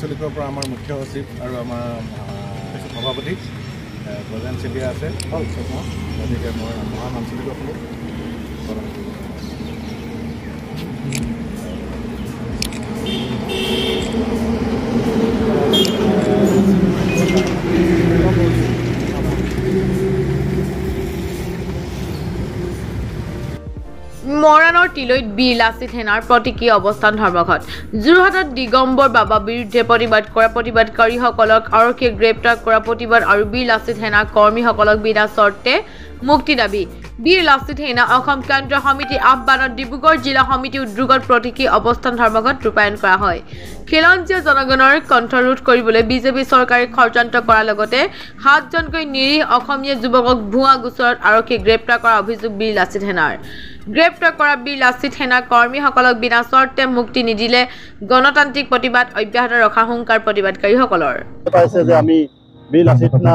আঞ্চলিকৰ পৰা আমাৰ মুখ্য সচিব আৰু আমাৰ সভাপতি প্ৰধান চেতিয়া আছে গতিকে মই মহান আঞ্চলিকসকলক মৰাণৰ তিলৈত বীৰ লাচিত সেনাৰ প্ৰতীকী অৱস্থান ধৰ্মঘট যোৰহাটত দিগম্বৰ বাবা বিৰুদ্ধে প্ৰতিবাদ কৰা প্ৰতিবাদকাৰীসকলক আৰক্ষীয়ে গ্ৰেপ্তাৰ কৰা প্ৰতিবাদ আৰু বীৰ লাচিত সেনা কৰ্মীসকলক বিনা চৰ্তে মুক্তি দাবী বীৰ লাচিত সেনা অসম কেন্দ্ৰীয় সমিতিৰ আহ্বানত ডিব্ৰুগড় জিলা সমিতি উদ্যোগত প্ৰতীকী অৱস্থান ধৰ্মঘট ৰূপায়ণ কৰা হয় খিলঞ্জীয়া জনগণৰ কণ্ঠৰোধ কৰিবলৈ বিজেপি চৰকাৰে ষড়যন্ত্ৰ কৰাৰ লগতে 7জনকৈ নিৰীহ অসমীয়া যুৱকক ভুৱা গোচৰত আৰক্ষীয়ে গ্ৰেপ্তাৰ কৰাৰ অভিযোগ বীৰ লাচিত সেনাৰ গ্ৰেপ্তাৰ কৰা বীৰ লাচিত সেনা কৰ্মীসকলক বিনা চৰ্তে মুক্তি নিদিলে গণতান্ত্ৰিক প্ৰতিবাদ অব্যাহত ৰখাৰ হুংকাৰ প্ৰতিবাদকাৰীসকলৰ আমি বীৰ লাচিত সেনা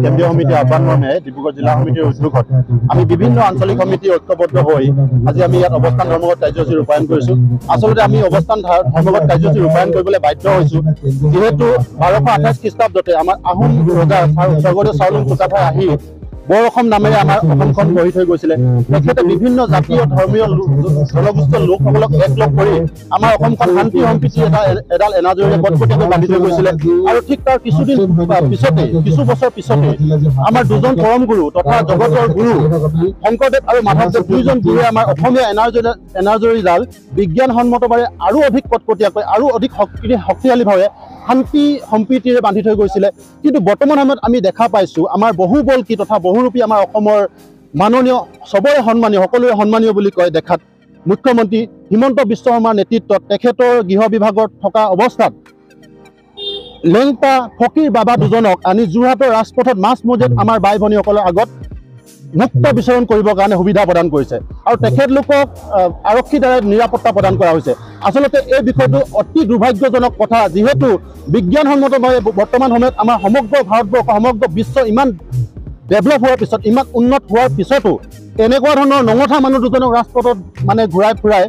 কেন্দ্ৰীয় সমিতিৰ আহ্বান মৰ্মে ডিব্ৰুগড় জিলা সমিতিৰ উদ্যোগত আমি বিভিন্ন আঞ্চলিক সমিতি ঐক্যবদ্ধ হৈ আজি আমি ইয়াত অৱস্থান ধৰ্মঘট কাৰ্যসূচী ৰূপায়ণ কৰিছোঁ আচলতে আমি অৱস্থান ধৰ্মঘট কাৰ্যসূচী ৰূপায়ণ কৰিবলৈ বাধ্য হৈছোঁ যিহেতু 1228 খ্ৰীষ্টাব্দতে আমাৰ আহোম ৰজা স্বৰ্গদেউ চাওলুং চুকাফাই আহি বৰ অসম নামেৰে আমাৰ অসমখন গঢ়ি থৈ গৈছিলে তেখেতে বিভিন্ন জাতীয় ধৰ্মীয় জনগোষ্ঠীয় লোকসকলক একলগ কৰি আমাৰ অসমখন শান্তি সম্প্ৰীতি এডাল এনাজৰীৰে কটকটীয়াকৈ বান্ধি থৈ গৈছিলে আৰু ঠিক তাৰ কিছু বছৰ পিছতে আমাৰ দুজন পৰম গুৰু তথা জগতৰ গুৰু শংকৰদেৱ আৰু মাধৱদেৱ দুইজন গুৰুৱে আমাৰ অসমীয়া এনাজৰীডাল বিজ্ঞানসন্মতভাৱে আৰু অধিক কটকটীয়াকৈ আৰু অধিক শক্তিশালীভাৱে শান্তি সম্প্ৰীতিৰে বান্ধি থৈ গৈছিলে কিন্তু বৰ্তমান সময়ত আমি দেখা পাইছোঁ আমাৰ বহুবল্কী তথা বহুৰূপী আমাৰ অসমৰ মাননীয় সবৰে সন্মানীয় সকলোৰে সন্মানীয় বুলি কয় দেখাত মুখ্যমন্ত্ৰী হিমন্ত বিশ্ব শৰ্মাৰ নেতৃত্বত তেখেতৰ গৃহ বিভাগত থকা অৱস্থাত লেংপা ফকীৰ বাবা দুজনক আনি যোৰহাটৰ ৰাজপথত মাছমজিয়াত আমাৰ বাই ভনীসকলৰ আগত মুক্ত বিচৰণ কৰিবৰ কাৰণে সুবিধা প্ৰদান কৰিছে আৰু তেখেতলোকক আৰক্ষীৰ দ্বাৰা নিৰাপত্তা প্ৰদান কৰা হৈছে আচলতে এই বিষয়টো অতি দুৰ্ভাগ্যজনক কথা যিহেতু বিজ্ঞানসন্মতভাৱে বৰ্তমান সময়ত আমাৰ সমগ্ৰ ভাৰতবৰ্ষ সমগ্ৰ বিশ্ব ইমান ডেভেলপ হোৱাৰ পিছত ইমান উন্নত হোৱাৰ পিছতো এনেকুৱা ধৰণৰ নঙঠা মানুহ দুজনক ৰাজপথত মানে ঘূৰাই ফুৰাই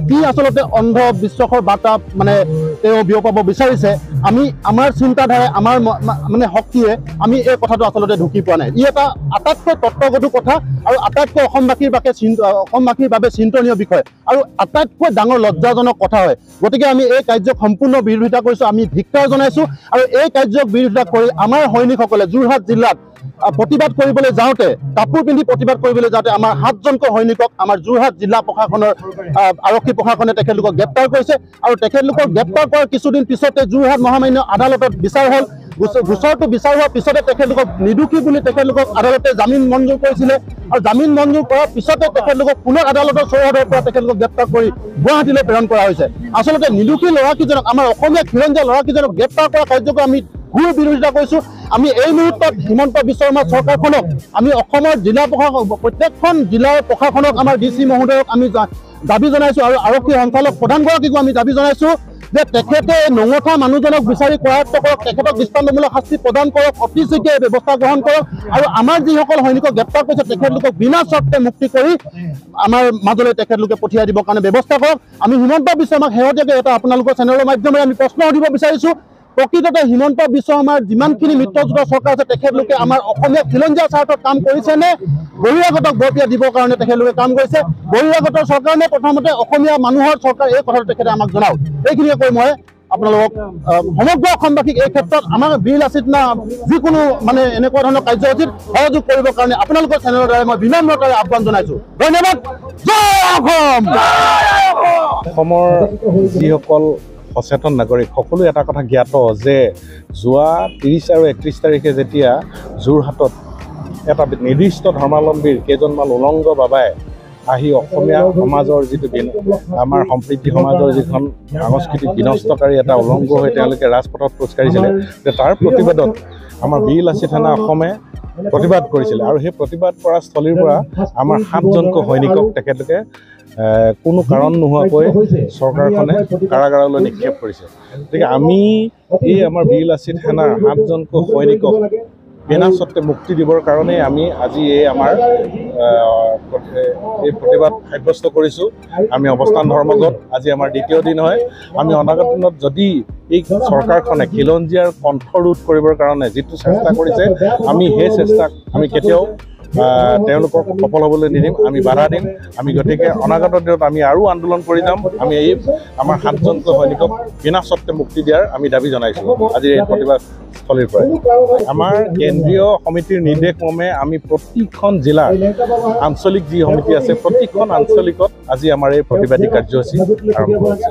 কি আচলতে অন্ধবিশ্বাসৰ বাৰ্তা মানে তেওঁ বিয়পাব বিচাৰিছে আমি আমাৰ চিন্তাধাৰাই আমাৰ মানে শক্তিয়ে আমি এই কথাটো আচলতে ঢুকি পোৱা নাই ই এটা আটাইতকৈ তত্ত্বগধুৰ কথা আৰু আটাইতকৈ অসমবাসীৰ বাবে চিন্তনীয় বিষয় আৰু আটাইতকৈ ডাঙৰ লজ্জাজনক কথা হয় গতিকে আমি এই কাৰ্যক সম্পূৰ্ণ বিৰোধিতা কৰিছোঁ আমি ধিক্কাৰ জনাইছোঁ আৰু এই কাৰ্যক বিৰোধিতা কৰি আমাৰ সৈনিকসকলে যোৰহাট জিলাত প্ৰতিবাদ কৰিবলৈ যাওঁতে কাপোৰ পিন্ধি প্ৰতিবাদ কৰিবলৈ যাওঁতে আমাৰ 7জনকৈ সৈনিকক আমাৰ যোৰহাট জিলা প্ৰশাসনৰ আৰক্ষী প্ৰশাসনে তেখেতলোকক গ্ৰেপ্তাৰ কৰিছে আৰু তেখেতলোকক গ্ৰেপ্তাৰ কৰাৰ কিছুদিন পিছতে যোৰহাট মহামান্য আদালতত বিচাৰ হ'ল গোচৰটো বিচাৰ হোৱাৰ পিছতে তেখেতলোকক নিৰ্দোষী বুলি তেখেতলোকক আদালতে জামিন মঞ্জুৰ কৰিছিলে আৰু জামিন মঞ্জুৰ কৰাৰ পিছতে তেখেতলোকক পুনৰ আদালতৰ চৌহদৰ পৰা তেখেতলোকক গ্ৰেপ্তাৰ কৰি গুৱাহাটীলৈ প্ৰেৰণ কৰা হৈছে আচলতে নিৰ্দোষী ল'ৰাকেইজনক আমাৰ অসমীয়া খিলঞ্জীয়া ল'ৰাকেইজনক গ্ৰেপ্তাৰ কৰা কাৰ্যক আমি ঘূৰ বিৰোধিতা কৰিছোঁ আমি এই মুহূৰ্তত হিমন্ত বিশ্ব শৰ্মা চৰকাৰখনক আমি অসমৰ জিলা প্ৰশাসন প্ৰত্যেকখন জিলাৰ প্ৰশাসনক আমাৰ DC মহোদয়ক আমি দাবী জনাইছোঁ আৰু আৰক্ষী সঞ্চালক প্ৰধানগৰাকীকো আমি দাবী জনাইছোঁ যে তেখেতে নঙঠা মানুহজনক বিচাৰি কৰায়ত্ব কৰক তেখেতক দৃষ্টান্তমূলক শাস্তি প্ৰদান কৰক অতি শীঘ্ৰে ব্যৱস্থা গ্ৰহণ কৰক আৰু আমাৰ যিসকল সৈনিকক গ্ৰেপ্তাৰ কৰিছে তেখেতলোকক বিনা চৰ্তে মুক্তি কৰি আমাৰ মাজলৈ তেখেতলোকে পঠিয়াই দিবৰ কাৰণে ব্যৱস্থা কৰক আমি হিমন্ত বিশ্ব শৰ্মাক শেহতীয়াকৈ এটা আপোনালোকৰ চেনেলৰ মাধ্যমেৰে আমি প্ৰশ্ন সুধিব বিচাৰিছোঁ প্ৰকৃততে হিমন্ত বিশ্ব শৰ্মাৰ যিমানখিনি মিত্ৰজোঁটৰ চৰকাৰ আছে তেখেতলোকে আমাৰ অসমীয়া খিলঞ্জীয়া স্বাৰ্থত কাম কৰিছেনে বহিৰাগতক বৰপিয়া দিবৰ কাৰণে তেখেতলোকে কাম কৰিছে বহিৰাগতৰ চৰকাৰ নে প্ৰথমতে অসমীয়া মানুহৰ চৰকাৰ এই কথাটো তেখেতে আমাক জনাওক এইখিনিয়ে কৈ মই আপোনালোকক সমগ্ৰ অসমবাসীক এই ক্ষেত্ৰত আমাৰ বীৰ লাচিত সেনা যিকোনো মানে এনেকুৱা ধৰণৰ কাৰ্যসূচীত সহযোগ কৰিবৰ কাৰণে আপোনালোকৰ চেনেলৰ দ্বাৰা মই বিনম্ৰতাৰে আহ্বান জনাইছোঁ ধন্যবাদ জয় অসম অসমৰ যিসকল সচেতন নাগৰিক সকলো এটা কথা জ্ঞাত যে যোৱা 30 আৰু 31 তাৰিখে যেতিয়া যোৰহাটত এটা নিৰ্দিষ্ট ধৰ্মাৱলম্বীৰ কেইজনমান উলংগ বাবাই আহি অসমীয়া সমাজৰ যিটো আমাৰ সম্প্ৰীতি সমাজৰ যিখন সাংস্কৃতিক বিনষ্টকাৰী এটা উলংগ হৈ তেওঁলোকে ৰাজপথত খোজ কাঢ়িছিলে যে তাৰ প্ৰতিবাদত আমাৰ বীৰ লাচিত সেনা অসমে প্ৰতিবাদ কৰিছিলে আৰু সেই প্ৰতিবাদ কৰা স্থলীৰ পৰা আমাৰ 7জনকৈ সৈনিকক তেখেতলোকে কোনো কাৰণ নোহোৱাকৈ চৰকাৰখনে কাৰাগাৰলৈ নিক্ষেপ কৰিছে গতিকে আমি এই আমাৰ বীৰ লাচিত সেনাৰ 7জনকৈ সৈনিকক বিনা স্বত্বে মুক্তি দিবৰ কাৰণে আমি আজি এই আমাৰ এই প্ৰতিবাদ সাব্যস্ত কৰিছোঁ। আমি অৱস্থান ধৰ্মঘট আজি আমাৰ দ্বিতীয় দিন হয়। আমি অনাগত দিনত যদি এই চৰকাৰখনে খিলঞ্জীয়াৰ কণ্ঠৰোধ কৰিবৰ কাৰণে যিটো চেষ্টা কৰিছে, আমি সেই চেষ্টাক আমি কেতিয়াও তেওঁলোকক সফল হ'বলৈ নিদিম, আমি বাধা দিম। আমি গতিকে অনাগত দিনত আমি আৰু আন্দোলন কৰি যাম। আমি এই আমাৰ 7জন সৈনিকক বিনা স্বত্বে মুক্তি দিয়াৰ আমি দাবী জনাইছোঁ আজি এই প্ৰতিবাদস্থলীৰ পৰা। আমাৰ কেন্দ্ৰীয় সমিতিৰ নিৰ্দেশ মৰ্মে আমি প্ৰতিখন জিলাৰ আঞ্চলিক যি সমিতি আছে, প্ৰতিখন আঞ্চলিকত আজি আমাৰ এই প্ৰতিবাদী কাৰ্যসূচী আৰম্ভ হৈছে।